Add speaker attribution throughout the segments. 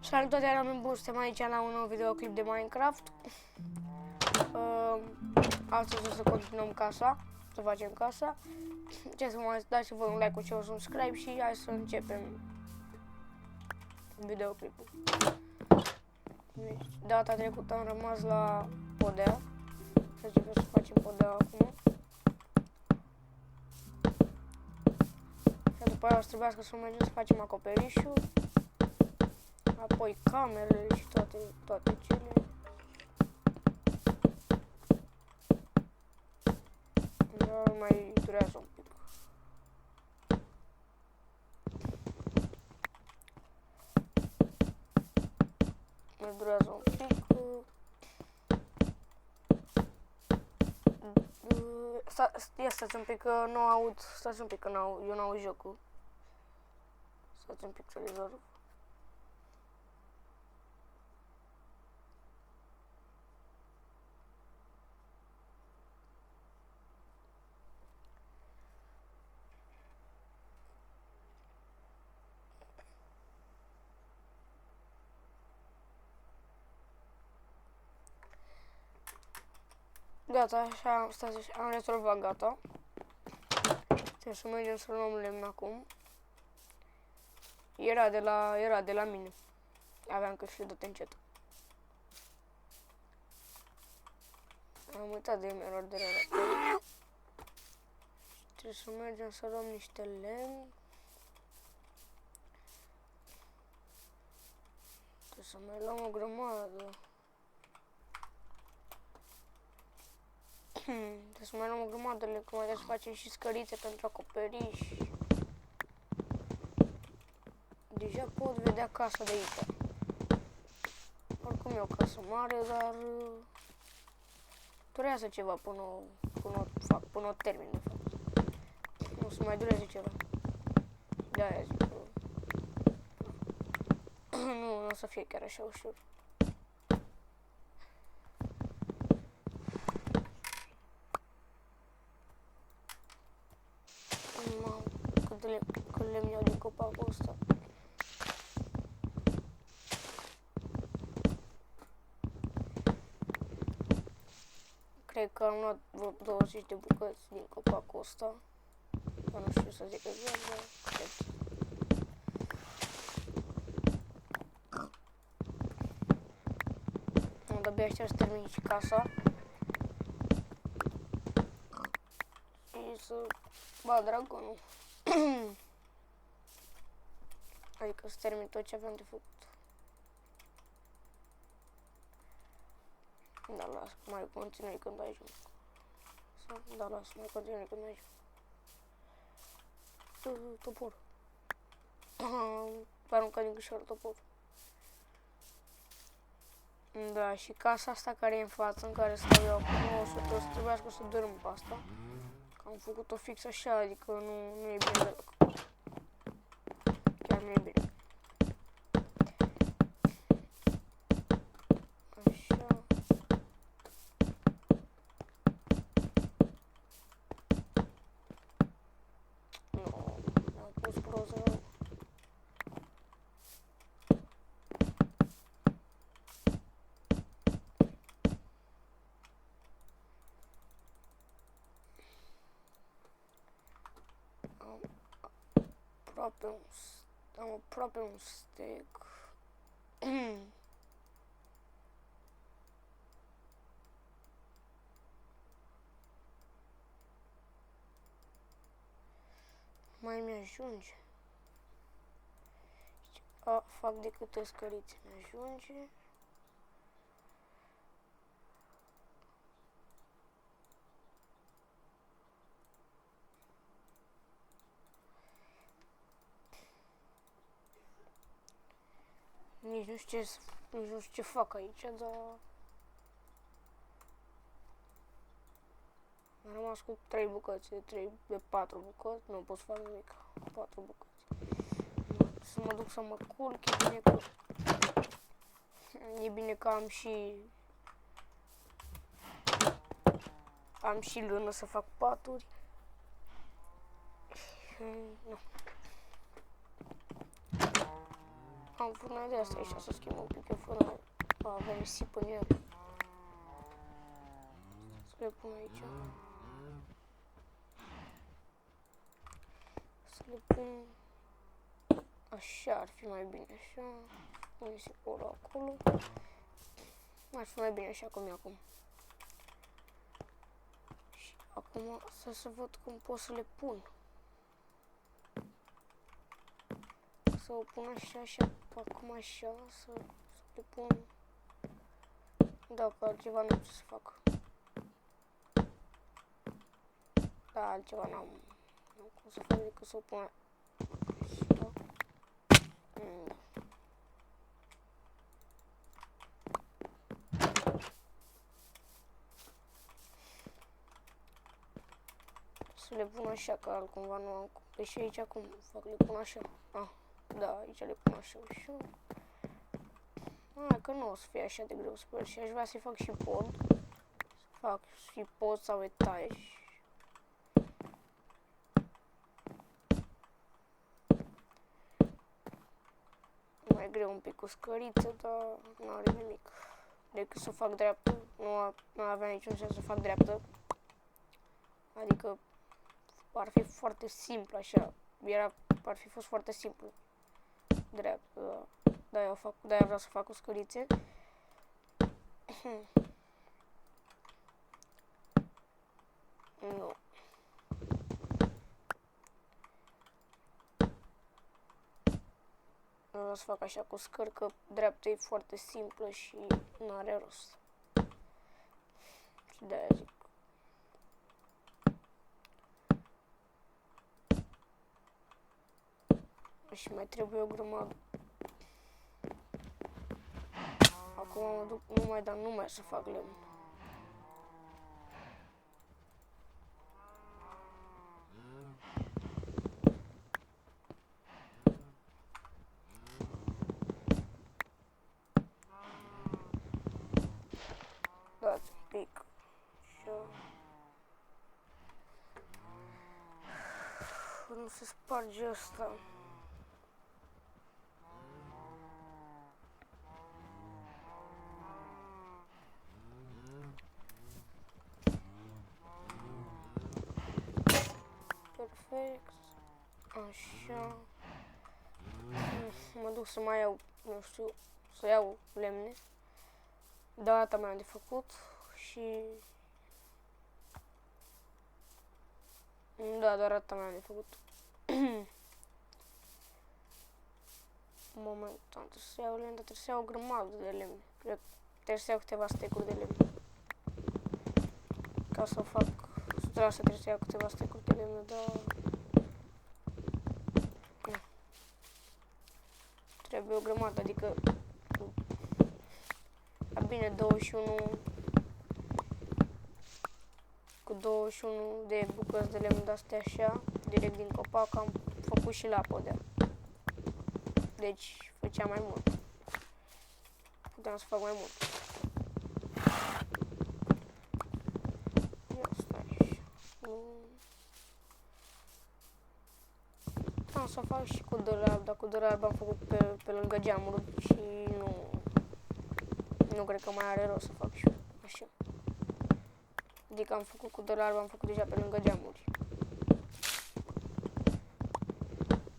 Speaker 1: Salutare, oameni buni, suntem aici la un nou videoclip de Minecraft. Astăzi o să continuăm casa, să facem casa. Ce să mai dați voi un like și un subscribe și hai să începem videoclipul. Deci, data trecută am rămas la podea. Să începem să facem podea acum. Și după aia o să trebuiască să mergem să facem acoperișul. Apoi camerele și toate cele. Dar mai durează un pic. Mai durează un pic. Stați un pic că nu aud. Stați un pic că eu nu aud jocul. Stați un pic să rezolv. Gata, așa, stați, am rezolvat, gata. Trebuie să mergem să luăm lemn acum. Era de la mine. Aveam că și tot încet. Am uitat de emerald de la trebuie să mergem să luăm niște lemn. Trebuie să mai luăm o grămadă. Trebuie să mai luăm o grămadă de lemn, că mai trebuie să facem și scărițe pentru acoperiș. Deja pot vedea casa de aici. Oricum e o casă mare, dar durează ceva până o termin, de fapt. Nu să mai dureze ceva. De-aia zic că nu o să fie chiar așa ușor. Mamă, cât lemn iau din copacul ăsta. Cred că am luat vreo 20 de bucăți din copacul ăsta. Dar nu știu să zic exact, dar cred. De-abia aștept să termin și casa. Și să bat dragonul. Adică să termin tot ce aveam de făcut. Da, las, mai continui când ajung. Da, las, mai continui când ajung. Topor. Aruncat din gâșoară topor. Da, și casa asta care e în față, în care stau eu acum, o să trebuiască să dorm pe asta. Că am făcut-o fix așa, adică nu e bine deloc. Chiar nu e bine. Așa. Nu, am pus proză rău. Am aproape un steak. Mai mi-ajunge. Fac de câte scărițe mi-ajunge. Nici nu știu ce fac aici, dar am rămas cu 3 bucăți, de 4 bucăți, nu pot să fac nimic, 4 bucăți. Să mă duc să mă culc, e bine că am și lână să fac paturi. Nu. Am furnal de asta aici, să schimb un pic eu furnal. Avem nisip în el. Să le pun aici. Să le pun așa, ar fi mai bine așa. Pun nisipul acolo. Ar fi mai bine așa cum e acum. Și acum să văd cum pot să le pun. Să o pun așa și acum așa, să le pun. Da, că altceva nu știu să fac. Da, altceva n-am cum să fac decât să o pun așa. Da. Să le pun așa, că altcumva nu am cum. Deci aici cum fac, le pun așa. Ah, da, aici le pun așa ușor. Că nu o să fie așa de greu, sper, și aș vrea să-i fac și pod. Să fac și pod sau etaj. Mai greu un pic cu scăriță, dar nu are nimic. Decât să o fac dreaptă, nu avea niciun sens să o fac dreaptă. Adică ar fi foarte simplu așa, ar fi fost foarte simplu. Dreaptă, de-aia vreau să fac cu scărițe. Nu. Vreau să fac așa cu scări, că dreapta e foarte simplă și nu are rost. Și de-aia zic. Și mai trebuie o grămadă. Acum mă duc numai, dar nu mai să fac lemn. Dați un pic. Așa. Nu se sparge asta. Perfect. Așa. Mă duc să mai iau, nu știu, să iau lemne. Data mea de făcut și... Da, doar data mea de făcut. Momentan, trebuie să iau lemne, dar trebuie să iau o grămadă de lemne. Cred că trebuie să iau câteva stecuri de lemne. Ca să o fac 100% trebuie să iau câteva stecuri de lemne, dar... Trebuie o grămadă, adică... Bine, 21... Cu 21 de bucăți de lemn de-astea așa, direct din copac, am făcut și la podea. Deci, făcea mai mult. Puteam să fac mai mult. Ia stai așa. Am să fac și cu dăr, dar cu dăr alb am făcut pe lângă geamuri și nu cred că mai are rost să fac și așa. Adică am făcut cu dăr alb, am făcut deja pe lângă geamuri.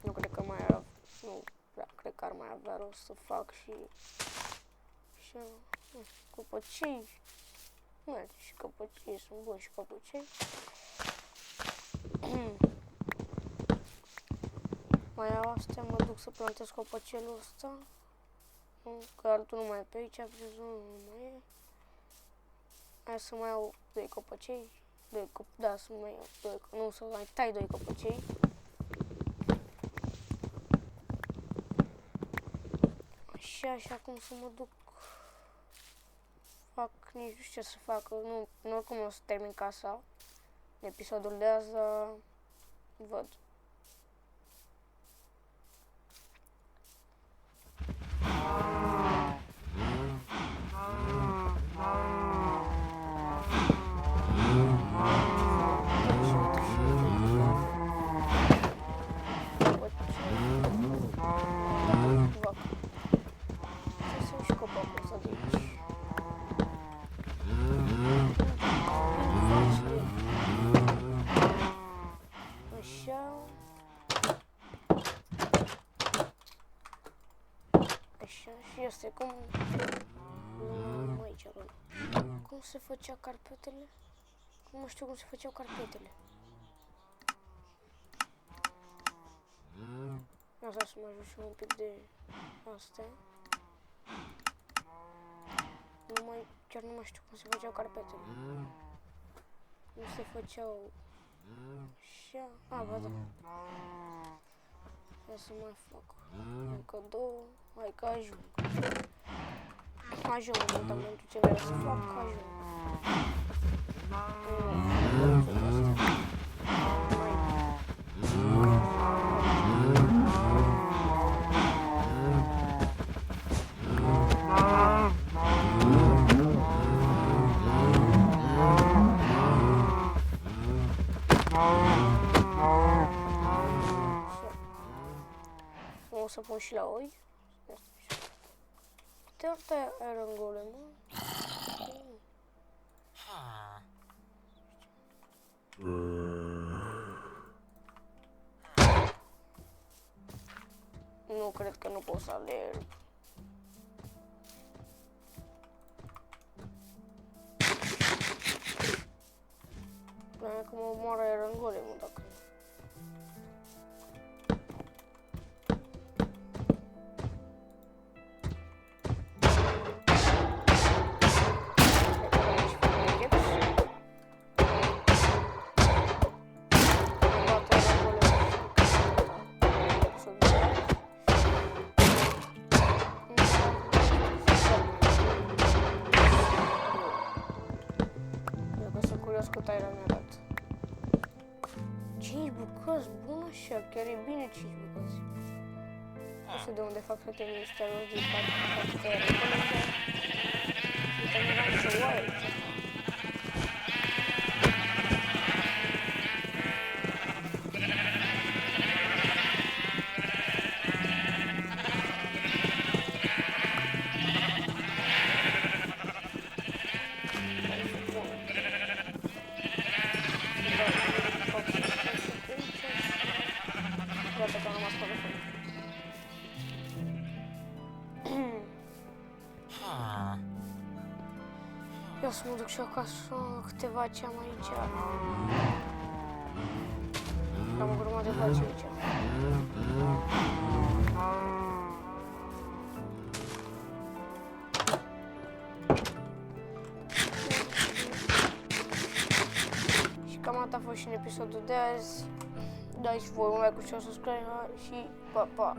Speaker 1: Nu cred că mai ar, nu prea cred că ar mai avea rost să fac și așa, copăcei. Merge și copăcei, sunt buni și copăcei. Mai iau astea, mă duc să plantez copăcelul ăsta. Că altul nu mai e pe aici, prezul nu mai e. Hai să mai iau 2 copăcei. Da, să mai iau 2, nu, să mai tai 2 copăcei. Așa, și acum să mă duc. Fac, nici nu știu ce să fac, nu oricum o să termin casa. Episodul de azi, văd. Așa, și este cum... Aici, acolo. Cum se făcea carpetele? Nu știu cum se făceau carpetele. Asta să mă ajut și un pic de astea. Chiar nu mai știu cum se făceau carpetele. Cum se făceau... Așa... A, ba da. Hai să mai fac încă două. Hai că ajung. Ajung în momentul ce vreau să fac, ajung. O să pun și la oi. Câte ori era în gole, mă? Nu cred că nu pot să alerg. Problema că mă omoară era în gole, mă, dacă... Cât ai ramerat? 5 bucăți, bun așa, chiar e bine 5 bucăți. Nu știu de unde fac toate niște rozi din partea și terminam să oaie aici. Gata că am rămas fără foc. Eu să mă duc și acasă câteva ce am aici. Am o grămadă de faci aici. Și cam atât a fost și în episodul de azi. Dați voi un like și un subscribe și pa, pa!